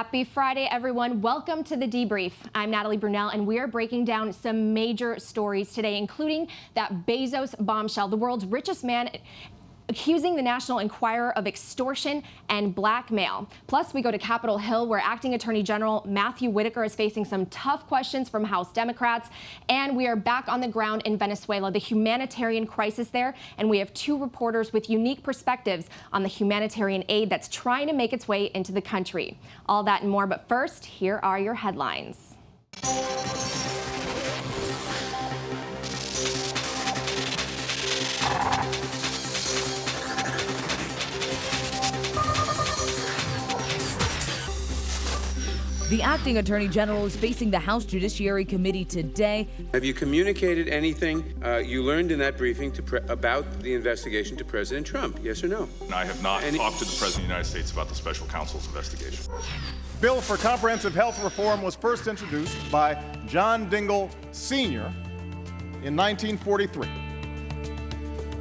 Happy Friday, everyone. Welcome to the Debrief. I'm Natalie Brunell, and we are breaking down some major stories today, including that Bezos bombshell, the world's richest man accusing the National Enquirer of extortion and blackmail. Plus, we go to Capitol Hill, where Acting Attorney General Matthew Whitaker is facing some tough questions from House Democrats. And we are back on the ground in Venezuela, the humanitarian crisis there. And we have two reporters with unique perspectives on the humanitarian aid that's trying to make its way into the country. All that and more, but first, here are your headlines. The acting attorney general is facing the House Judiciary Committee today. Have you communicated anything you learned in that briefing about the investigation to President Trump? Yes or no? I have not talked to the President of the United States about the special counsel's investigation. Bill for comprehensive health reform was first introduced by John Dingell Sr. in 1943.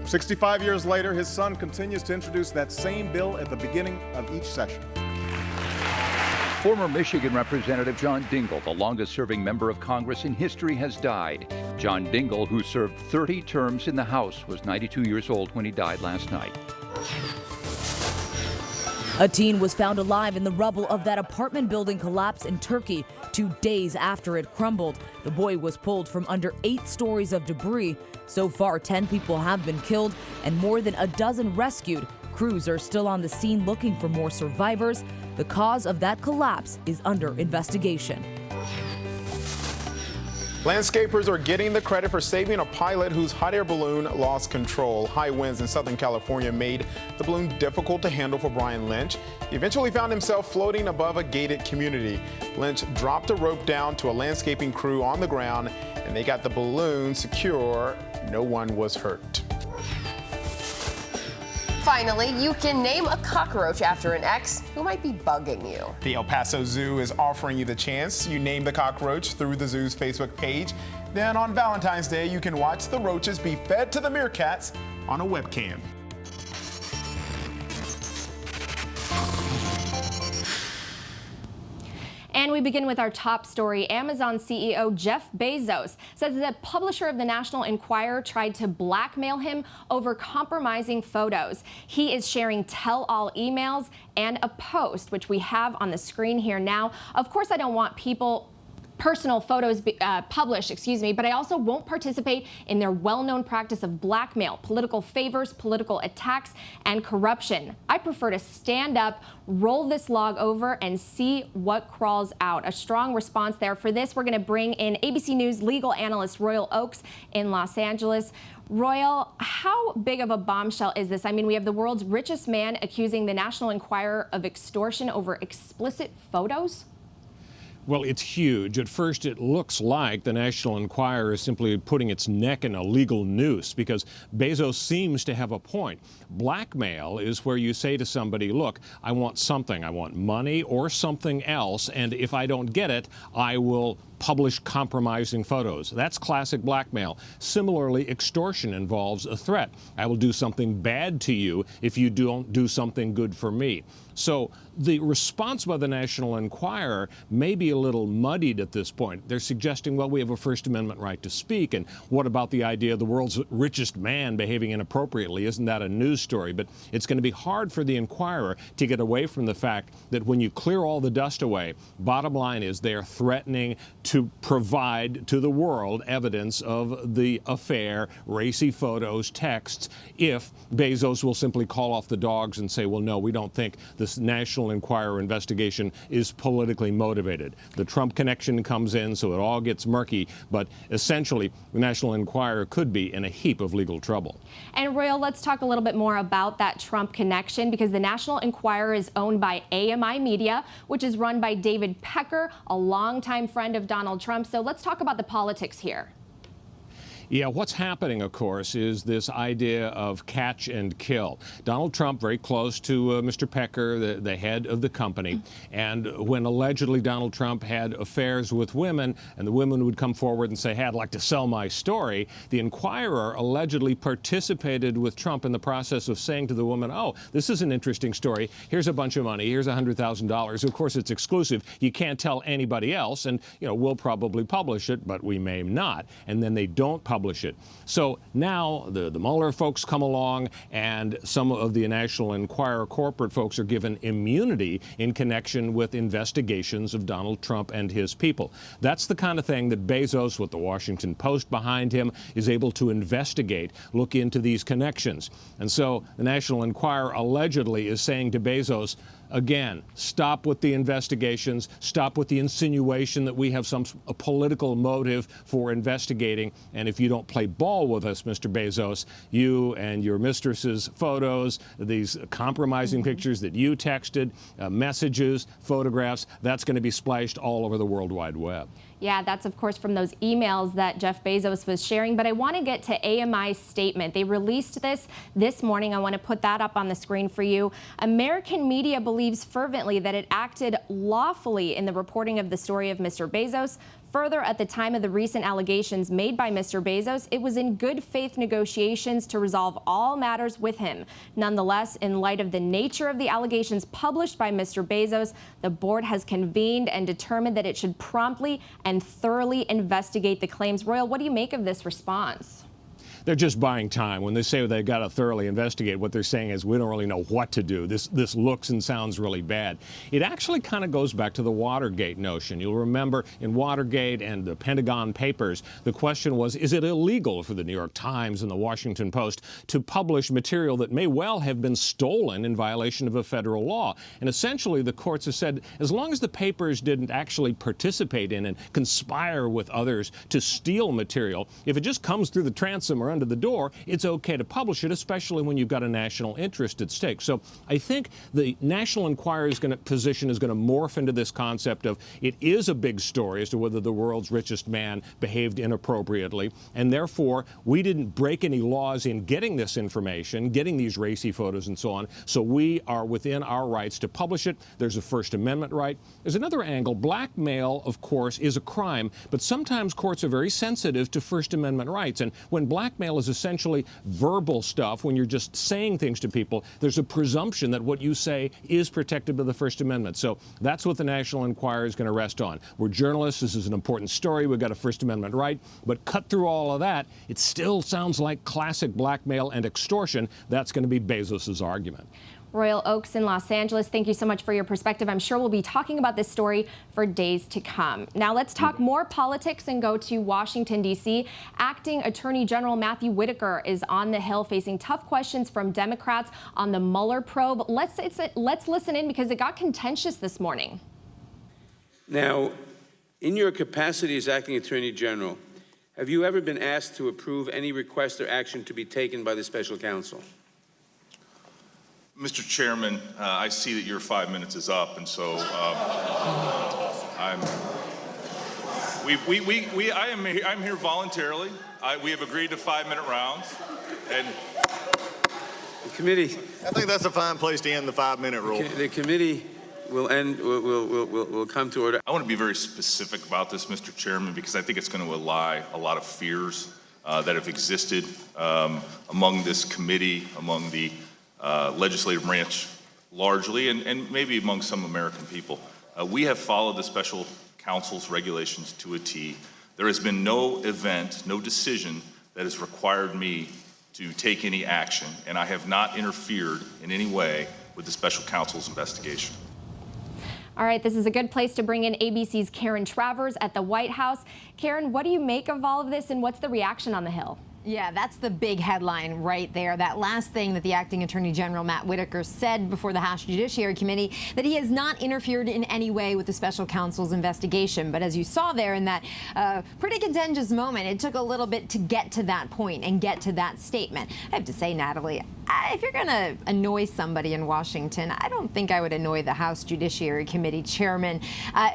65 years later, his son continues to introduce that same bill at the beginning of each session. Former Michigan Representative John Dingell, the longest-serving member of Congress in history, has died. John Dingell, who served 30 terms in the House, was 92 years old when he died last night. A teen was found alive in the rubble of that apartment building collapse in Turkey 2 days after it crumbled. The boy was pulled from under 8 stories of debris. So far, 10 people have been killed and more than a dozen rescued. Crews are still on the scene looking for more survivors. The cause of that collapse is under investigation. Landscapers are getting the credit for saving a pilot whose hot air balloon lost control. High winds in Southern California made the balloon difficult to handle for Brian Lynch. He eventually found himself floating above a gated community. Lynch dropped a rope down to a landscaping crew on the ground, and they got the balloon secure. No one was hurt. Finally, you can name a cockroach after an ex who might be bugging you. The El Paso Zoo is offering you the chance. You name the cockroach through the zoo's Facebook page. Then on Valentine's Day, you can watch the roaches be fed to the meerkats on a webcam. And we begin with our top story. Amazon CEO Jeff Bezos says that publisher of the National Enquirer tried to blackmail him over compromising photos. He is sharing tell-all emails and a post, which we have on the screen here now. Of course, I don't want personal photos published, but I also won't participate in their well-known practice of blackmail, political favors, political attacks, and corruption. I prefer to stand up, roll this log over, and see what crawls out. A strong response there. For this, we're going to bring in ABC News legal analyst Royal Oakes in Los Angeles. Royal, how big of a bombshell is this? I mean, we have the world's richest man accusing the National Enquirer of extortion over explicit photos? Well, it's huge. At first, it looks like the National Enquirer is simply putting its neck in a legal noose because Bezos seems to have a point. Blackmail is where you say to somebody, look, I want something. I want money or something else, and if I don't get it, I will publish compromising photos. That's classic blackmail. Similarly, extortion involves a threat. I will do something bad to you if you don't do something good for me. So the response by the National Enquirer may be a little muddied at this point. They're suggesting, well, we have a First Amendment right to speak, and what about the idea of the world's richest man behaving inappropriately? Isn't that a news story? But it's going to be hard for the Enquirer to get away from the fact that when you clear all the dust away, bottom line is they're threatening to provide to the world evidence of the affair, racy photos, texts, if Bezos will simply call off the dogs and say, well, no, we don't think this National Enquirer investigation is politically motivated. The Trump connection comes in, so it all gets murky, but essentially the National Enquirer could be in a heap of legal trouble. And Royal, let's talk a little bit more about that Trump connection, because the National Enquirer is owned by AMI Media, which is run by David Pecker, a longtime friend of Donald Trump. So let's talk about the politics here. Yeah, what's happening, of course, is this idea of catch and kill. Donald Trump, very close to Mr. Pecker, the head of the company, and when allegedly Donald Trump had affairs with women, and the women would come forward and say, hey, I'd like to sell my story, the Inquirer allegedly participated with Trump in the process of saying to the woman, oh, this is an interesting story. Here's a bunch of money. Here's $100,000. Of course, it's exclusive. You can't tell anybody else, and, we'll probably publish it, but we may not. And then they don't publish it. So now the Mueller folks come along, and some of the National Enquirer corporate folks are given immunity in connection with investigations of Donald Trump and his people. That's the kind of thing that Bezos, with the Washington Post behind him, is able to investigate, look into these connections. And so the National Enquirer allegedly is saying to Bezos, again, stop with the investigations, stop with the insinuation that we have a political motive for investigating, and if you don't play ball with us, Mr. Bezos, you and your mistress's photos, these compromising pictures that you texted, messages, photographs, that's going to be splashed all over the World Wide Web. Yeah, that's, of course, from those emails that Jeff Bezos was sharing. But I want to get to AMI's statement. They released this morning. I want to put that up on the screen for you. American media believes fervently that it acted lawfully in the reporting of the story of Mr. Bezos. Further, at the time of the recent allegations made by Mr. Bezos, it was in good faith negotiations to resolve all matters with him. Nonetheless, in light of the nature of the allegations published by Mr. Bezos, the board has convened and determined that it should promptly and thoroughly investigate the claims. Royal, what do you make of this response? They're just buying time. When they say they've got to thoroughly investigate, what they're saying is we don't really know what to do. This looks and sounds really bad. It actually kind of goes back to the Watergate notion. You'll remember in Watergate and the Pentagon Papers, the question was, is it illegal for the New York Times and the Washington Post to publish material that may well have been stolen in violation of a federal law? And essentially, the courts have said, as long as the papers didn't actually participate in and conspire with others to steal material, if it just comes through the transom or under the door, it's okay to publish it, especially when you've got a national interest at stake. So I think the National Enquirer's position is going to morph into this concept of it is a big story as to whether the world's richest man behaved inappropriately, and therefore we didn't break any laws in getting this information, getting these racy photos and so on, so we are within our rights to publish it. There's a First Amendment right. There's another angle. Blackmail, of course, is a crime, but sometimes courts are very sensitive to First Amendment rights, and when blackmail is essentially verbal stuff, when you're just saying things to people, there's a presumption that what you say is protected by the First Amendment. So that's what the National Enquirer is going to rest on. We're journalists. This is an important story. We've got a First Amendment right. But cut through all of that, it still sounds like classic blackmail and extortion. That's going to be Bezos's argument. Royal Oaks in Los Angeles, thank you so much for your perspective. I'm sure we'll be talking about this story for days to come. Now let's talk more politics and go to Washington, D.C. Acting Attorney General Matthew Whitaker is on the Hill facing tough questions from Democrats on the Mueller probe. Let's listen in because it got contentious this morning. Now, in your capacity as Acting Attorney General, have you ever been asked to approve any request or action to be taken by the special counsel? Mr. Chairman, I see that your 5 minutes is up, and so I'm here voluntarily. We have agreed to 5-minute rounds, and the committee. I think that's a fine place to end the 5-minute rule. The committee will end. Will come to order. I want to be very specific about this, Mr. Chairman, because I think it's going to allay a lot of fears that have existed among this committee, among the legislative branch largely, and maybe among some American people. We have followed the special counsel's regulations to a T. There has been no event, no decision that has required me to take any action, and I have not interfered in any way with the special counsel's investigation. All right, this is a good place to bring in ABC's Karen Travers at the White House. Karen, what do you make of all of this, and what's the reaction on the Hill? Yeah, that's the big headline right there. That last thing that the acting Attorney General Matt Whitaker said before the House Judiciary Committee, that he has not interfered in any way with the special counsel's investigation. But as you saw there in that pretty contentious moment, it took a little bit to get to that point and get to that statement. I have to say, Natalie, if you're going to annoy somebody in Washington, I don't think I would annoy the House Judiciary Committee chairman.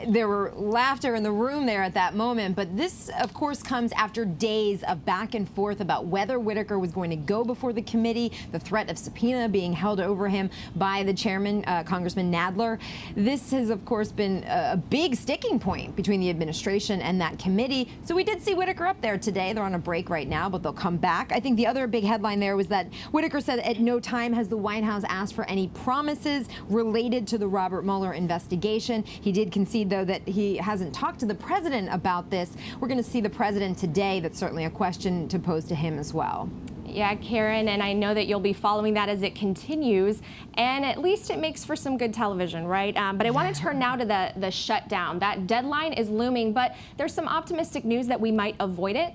There were laughter in the room there at that moment, but this, of course, comes after days of back and forth about whether Whitaker was going to go before the committee, the threat of subpoena being held over him by the chairman, Congressman Nadler. This has, of course, been a big sticking point between the administration and that committee. So we did see Whitaker up there today. They're on a break right now, but they'll come back. I think the other big headline there was that Whitaker said at no time has the White House asked for any promises related to the Robert Mueller investigation. He did concede, though, that he hasn't talked to the president about this. We're going to see the president today. That's certainly a question to pose to him as well. Yeah, Karen, and I know that you'll be following that as it continues, and at least it makes for some good television, right? But I want to turn now to the shutdown. That deadline is looming, but there's some optimistic news that we might avoid it.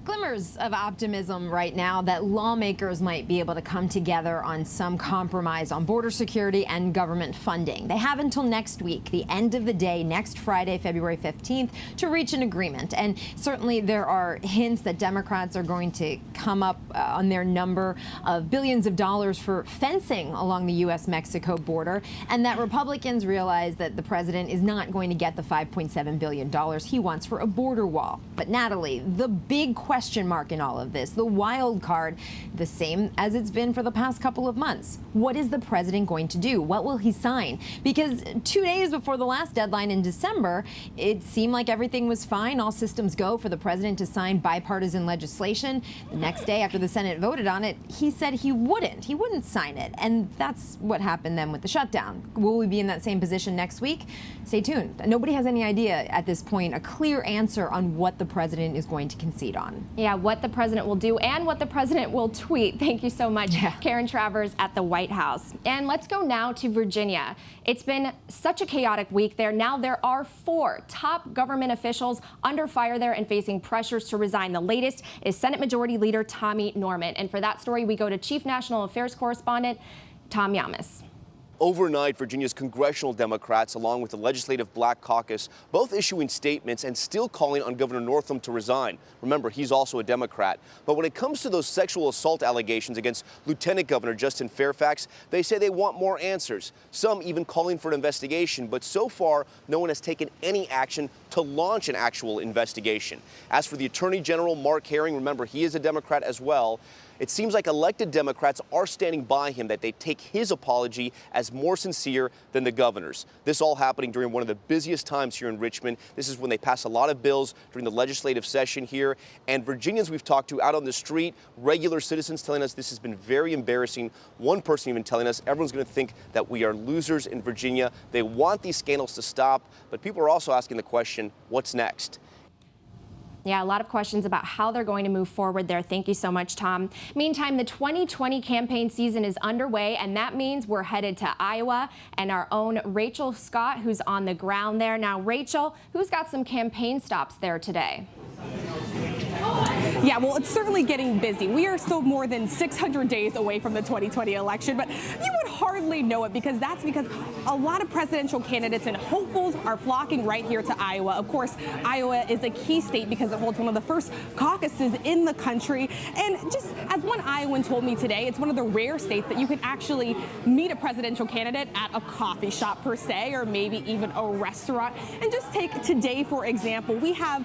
Glimmers of optimism right now that lawmakers might be able to come together on some compromise on border security and government funding. They have until next week, the end of the day, next Friday, February 15th, to reach an agreement. And certainly there are hints that Democrats are going to come up on their number of billions of dollars for fencing along the U.S.-Mexico border, and that Republicans realize that the president is not going to get the $5.7 billion he wants for a border wall. But Natalie, the big question mark in all of this, the wild card, the same as it's been for the past couple of months. What is the president going to do? What will he sign? Because 2 days before the last deadline in December, it seemed like everything was fine, all systems go for the president to sign bipartisan legislation. The next day, after the Senate voted on it, he said he wouldn't sign it. And that's what happened then with the shutdown. Will we be in that same position next week? Stay tuned. Nobody has any idea at this point, a clear answer on what the president is going to concede on. Yeah, what the president will do and what the president will tweet. Thank you so much, Karen Travers at the White House. And let's go now to Virginia. It's been such a chaotic week there. Now there are 4 top government officials under fire there and facing pressures to resign. The latest is Senate Majority Leader Tommy Norment. And for that story, we go to Chief National Affairs Correspondent Tom Yamas. Overnight, Virginia's congressional Democrats, along with the Legislative Black Caucus, both issuing statements and still calling on Governor Northam to resign. Remember, he's also a Democrat. But when it comes to those sexual assault allegations against Lieutenant Governor Justin Fairfax, they say they want more answers, some even calling for an investigation. But so far, no one has taken any action to launch an actual investigation. As for the Attorney General, Mark Herring, remember, he is a Democrat as well. It seems like elected Democrats are standing by him, that they take his apology as more sincere than the governor's. This all happening during one of the busiest times here in Richmond. This is when they pass a lot of bills during the legislative session here. And Virginians we've talked to out on the street, regular citizens telling us this has been very embarrassing. One person even telling us everyone's going to think that we are losers in Virginia. They want these scandals to stop, but people are also asking the question, what's next? Yeah, a lot of questions about how they're going to move forward there. Thank you so much, Tom. Meantime, the 2020 campaign season is underway, and that means we're headed to Iowa and our own Rachel Scott, who's on the ground there. Now, Rachel, who's got some campaign stops there today? Yeah, well, it's certainly getting busy. We are still more than 600 days away from the 2020 election, but you would hardly know it because a lot of presidential candidates and hopefuls are flocking right here to Iowa. Of course, Iowa is a key state because it holds one of the first caucuses in the country. And just as one Iowan told me today, it's one of the rare states that you can actually meet a presidential candidate at a coffee shop per se, or maybe even a restaurant. And just take today, for example, we have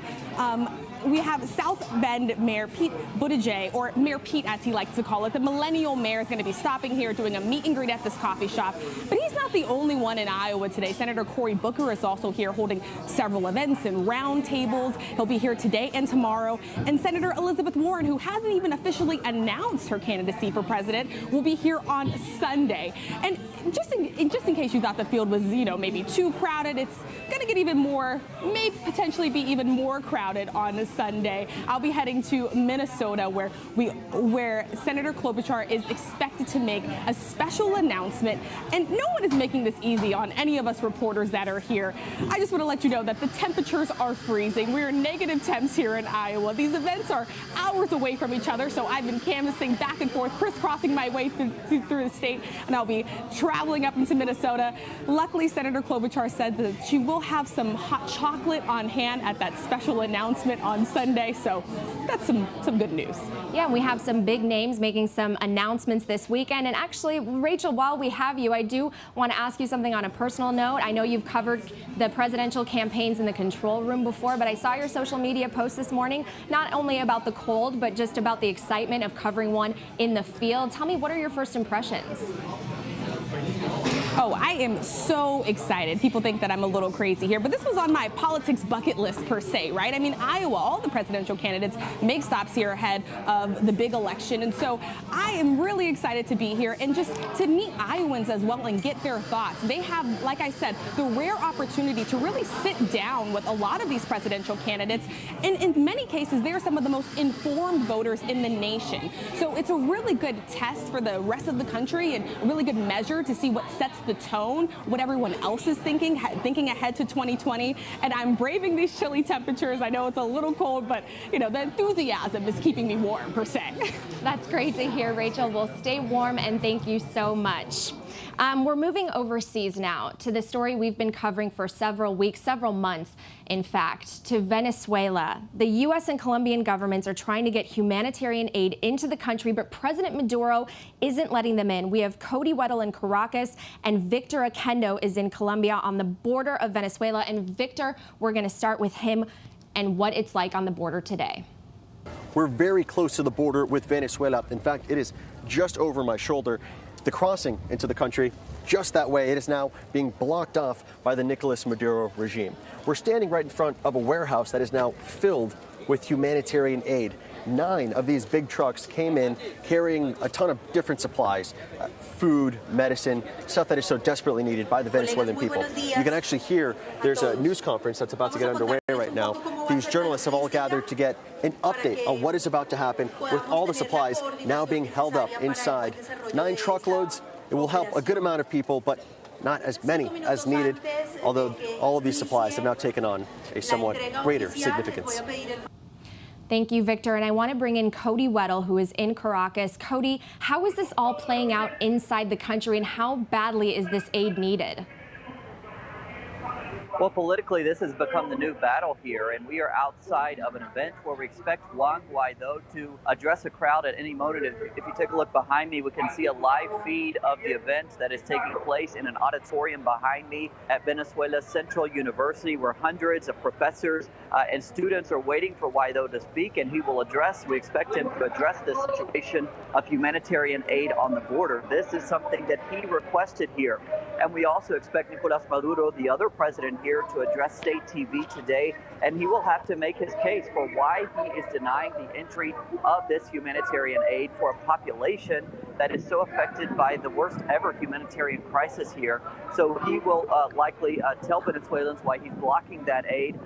South Bend Mayor Pete Buttigieg, or Mayor Pete as he likes to call it. The millennial mayor is going to be stopping here doing a meet and greet at this coffee shop. But he's not the only one in Iowa today. Senator Cory Booker is also here holding several events and roundtables. He'll be here today and tomorrow. And Senator Elizabeth Warren, who hasn't even officially announced her candidacy for president, will be here on Sunday. And just in case you thought the field was, maybe too crowded, it's going to get even more, may potentially be even more crowded on Sunday. I'll be heading to Minnesota, where Senator Klobuchar is expected to make a special announcement announcement, and no one is making this easy on any of us reporters that are here. I just want to let you know that the temperatures are freezing. We're negative temps here in Iowa. These events are hours away from each other, so I've been canvassing back and forth, crisscrossing my way through the state, and I'll be traveling up into Minnesota. Luckily, Senator Klobuchar said that she will have some hot chocolate on hand at that special announcement on Sunday, so that's some good news. Yeah, we have some big names making some announcements this weekend. And actually, Rachel, while we have you, I do want to ask you something on a personal note. I know you've covered the presidential campaigns in the control room before, but I saw your social media post this morning, not only about the cold, but just about the excitement of covering one in the field. Tell me, what are your first impressions? Oh, I am so excited. People think that I'm a little crazy here, but this was on my politics bucket list per se, right? I mean, Iowa, all the presidential candidates make stops here ahead of the big election. And so I am really excited to be here and just to meet Iowans as well and get their thoughts. They have, like I said, the rare opportunity to really sit down with a lot of these presidential candidates. And in many cases, they're some of the most informed voters in the nation. So it's a really good test for the rest of the country and a really good measure to see what sets the tone, what everyone else is thinking ahead to 2020. And I'm braving these chilly temperatures. I know it's a little cold, but you know, the enthusiasm is keeping me warm per se. That's great to hear, Rachel. Well, stay warm and thank you so much. We're moving overseas now to the story we've been covering for several weeks, several months, in fact, to Venezuela. The U.S. and Colombian governments are trying to get humanitarian aid into the country, but President Maduro isn't letting them in. We have Cody Weddle in Caracas, and Victor Akendo is in Colombia on the border of Venezuela. And Victor, we're going to start with him and what it's like on the border today. We're very close to the border with Venezuela. In fact, it is just over my shoulder. The crossing into the country, just that way, it is now being blocked off by the Nicolas Maduro regime. We're standing right in front of a warehouse that is now filled with humanitarian aid. 9 of these big trucks came in carrying a ton of different supplies, food, medicine, stuff that is so desperately needed by the Venezuelan people. You can actually hear there's a news conference that's about to get underway right now. These journalists have all gathered to get an update on what is about to happen with all the supplies now being held up inside. 9 truckloads. It will help a good amount of people, but not as many as needed, although all of these supplies have now taken on a somewhat greater significance. Thank you, Victor. And I want to bring in Cody Weddle, who is in Caracas. Cody, how is this all playing out inside the country, and how badly is this aid needed? Well, politically, this has become the new battle here, and we are outside of an event where we expect Juan Guaido to address a crowd at any moment. If you take a look behind me, we can see a live feed of the event that is taking place in an auditorium behind me at Venezuela Central University, where hundreds of professors and students are waiting for Guaido to speak, and he will address, we expect him to address this situation of humanitarian aid on the border. This is something that he requested here. And we also expect Nicolas Maduro, the other president here, to address state TV today, and he will have to make his case for why he is denying the entry of this humanitarian aid for a population that is so affected by the worst ever humanitarian crisis here. So he will likely tell Venezuelans why he's blocking that aid.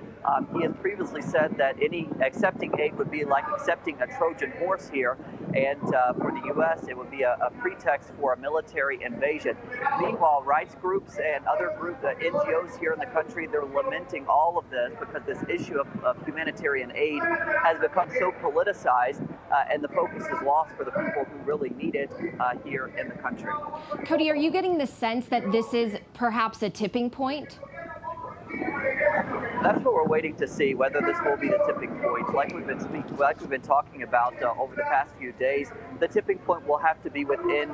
He has previously said that any accepting aid would be like accepting a Trojan horse here, and for the U.S. it would be a pretext for a military invasion. Meanwhile, rights groups and other NGOs here in the country, they're lamenting all of this because this issue of humanitarian aid has become so politicized, and the focus is lost for the people who really need it here in the country. Cody, are you getting the sense that this is perhaps a tipping point? That's what we're waiting to see, whether this will be the tipping point. Like we've been talking about over the past few days, the tipping point will have to be within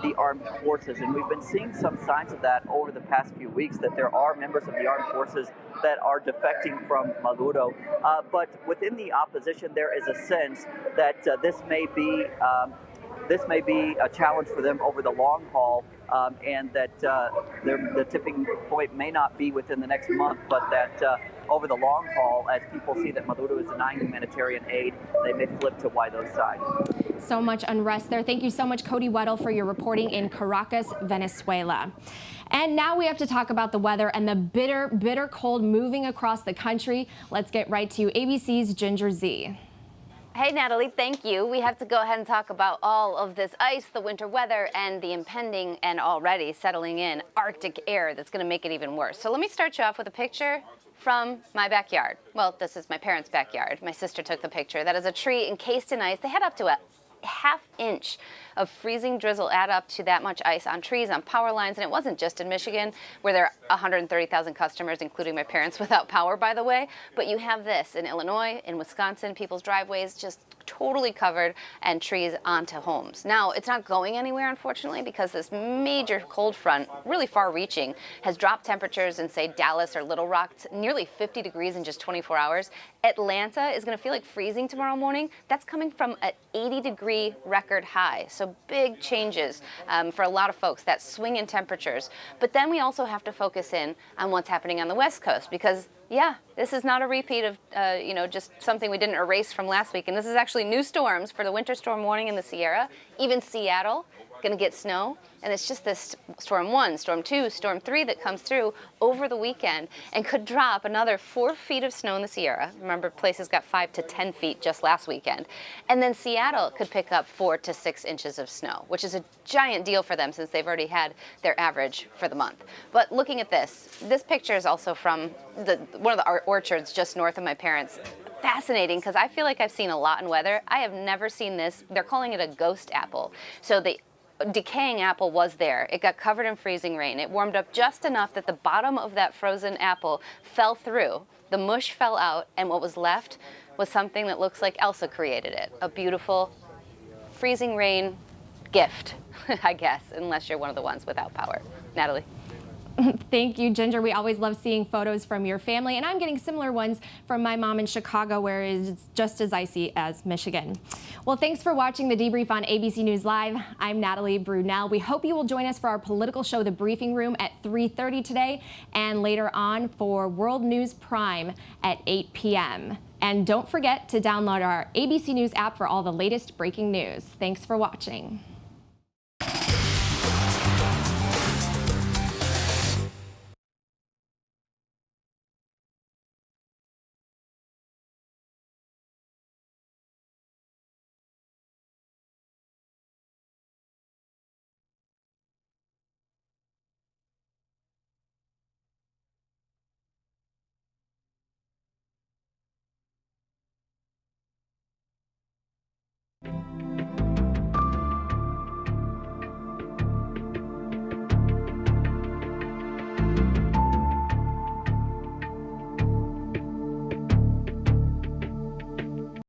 the armed forces. And we've been seeing some signs of that over the past few weeks, that there are members of the armed forces that are defecting from Maduro. But within the opposition, there is a sense that this may be a challenge for them over the long haul, and that the tipping point may not be within the next month, but that over the long haul, as people see that Maduro is denying humanitarian aid, they may flip to Guaido's side. So much unrest there. Thank you so much, Cody Weddle, for your reporting in Caracas, Venezuela. And now we have to talk about the weather and the bitter, bitter cold moving across the country. Let's get right to ABC's Ginger Z. Hey, Natalie, thank you. We have to go ahead and talk about all of this ice, the winter weather, and the impending and already settling in Arctic air that's going to make it even worse. So let me start you off with a picture from my backyard. Well, this is my parents' backyard. My sister took the picture. That is a tree encased in ice. They had up to a ½ inch of freezing drizzle add up to that much ice on trees, on power lines, and it wasn't just in Michigan, where there are 130,000 customers, including my parents, without power, by the way, but you have this in Illinois, in Wisconsin, people's driveways just totally covered and trees onto homes. Now, it's not going anywhere, unfortunately, because this major cold front, really far-reaching, has dropped temperatures in, say, Dallas or Little Rock to nearly 50 degrees in just 24 hours. Atlanta is going to feel like freezing tomorrow morning. That's coming from an 80-degree record high. So big changes for a lot of folks, that swing in temperatures. But then we also have to focus in on what's happening on the West Coast, because yeah, this is not a repeat of, just something we didn't erase from last week. And this is actually new storms for the winter storm warning in the Sierra. Even Seattle, going to get snow. And it's just this storm 1, storm 2, storm 3 that comes through over the weekend and could drop another 4 feet of snow in the Sierra. Remember, places got 5 to 10 feet just last weekend. And then Seattle could pick up 4 to 6 inches of snow, which is a giant deal for them since they've already had their average for the month. But looking at this picture is also from one of the orchards just north of my parents'. Fascinating, because I feel like I've seen a lot in weather. I have never seen this. They're calling it a ghost apple. So the decaying apple was there. It got covered in freezing rain. It warmed up just enough that the bottom of that frozen apple fell through. The mush fell out, and what was left was something that looks like Elsa created it. A beautiful freezing rain gift, I guess, unless you're one of the ones without power. Natalie. Thank you, Ginger. We always love seeing photos from your family, and I'm getting similar ones from my mom in Chicago, where it's just as icy as Michigan. Well, thanks for watching the Debrief on ABC News Live. I'm Natalie Brunell. We hope you will join us for our political show, The Briefing Room, at 3:30 today, and later on for World News Prime at 8 p.m. And don't forget to download our ABC News app for all the latest breaking news. Thanks for watching.